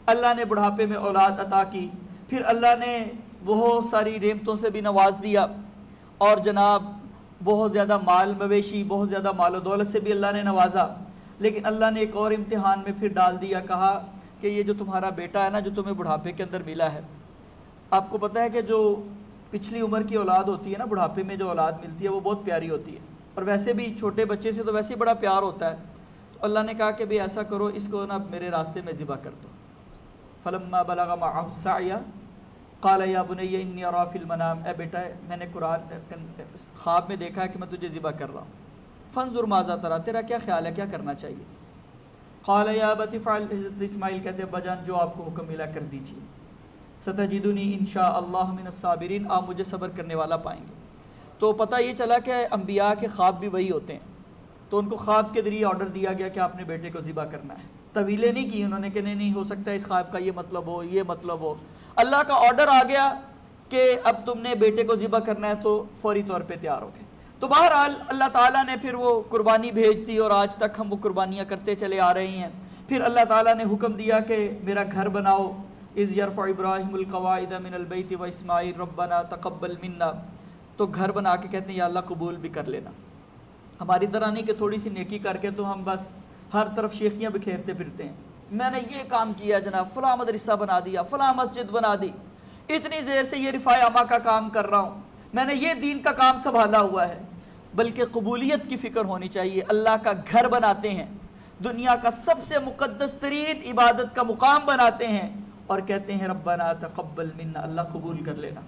اللہ نے بڑھاپے میں اولاد عطا کی، پھر اللہ نے بہت ساری نعمتوں سے بھی نواز دیا، اور جناب بہت زیادہ مال مویشی، بہت زیادہ مال و دولت سے بھی اللہ نے نوازا۔ لیکن اللہ نے ایک اور امتحان میں پھر ڈال دیا، کہا کہ یہ جو تمہارا بیٹا ہے نا، جو تمہیں بڑھاپے کے اندر ملا ہے، آپ کو پتہ ہے کہ جو پچھلی عمر کی اولاد ہوتی ہے نا، بڑھاپے میں جو اولاد ملتی ہے وہ بہت پیاری ہوتی ہے، اور ویسے بھی چھوٹے بچے سے تو ویسے ہی بڑا پیار ہوتا ہے۔ تو اللہ نے کہا کہ بھئی ایسا کرو، اس کو نا میرے راستے میں ذبح کر دو۔ فلما بلغ معه السعی قال یا بنی انی اری فی المنام، اے بیٹا میں نے خواب میں دیکھا ہے کہ میں تجھے ذبح کر رہا ہوں، فانظر ماذا تری، تیرا کیا خیال ہے، کیا کرنا چاہیے؟ قال یا ابت افعل، حضرت اسماعیل کہتے ہیں بجان جو آپ کو حکم ملا کر دیجیے، ستجدنی انشاء اللہ من الصابرین، آپ مجھے صبر کرنے والا پائیں گے۔ تو پتہ یہ چلا کہ انبیاء کے خواب بھی وہی ہوتے ہیں، تو ان کو خواب کے ذریعے آرڈر دیا گیا کہ آپ نے بیٹے کو ذبح کرنا ہے۔ طویلیں نہیں کی انہوں نے کہ نہیں ہو سکتا اس خواب کا یہ مطلب ہو، یہ مطلب ہو۔ اللہ کا آرڈر آ گیا کہ اب تم نے بیٹے کو ذبح کرنا ہے، تو فوری طور پہ تیار ہو گئے۔ تو بہرحال اللہ تعالیٰ نے پھر وہ قربانی بھیج دی، اور آج تک ہم وہ قربانیاں کرتے چلے آ رہے ہیں۔ پھر اللہ تعالیٰ نے حکم دیا کہ میرا گھر بناؤ، اذ یرفع ابراہیم القواعد من البیت واسماعیل ربنا تقبل منا، تو گھر بنا کے کہتے ہیں یا اللہ قبول بھی کر لینا۔ ہماری طرح نہیں کہ تھوڑی سی نیکی کر کے تو ہم بس ہر طرف شیخیاں بکھیرتے پھرتے ہیں، میں نے یہ کام کیا جناب، فلاں مدرسہ بنا دیا، فلاں مسجد بنا دی، اتنی دیر سے یہ رفاع عامہ کا کام کر رہا ہوں، میں نے یہ دین کا کام سنبھالا ہوا ہے۔ بلکہ قبولیت کی فکر ہونی چاہیے۔ اللہ کا گھر بناتے ہیں، دنیا کا سب سے مقدس ترین عبادت کا مقام بناتے ہیں، اور کہتے ہیں ربنا تقبل منا، اللہ قبول کر لینا۔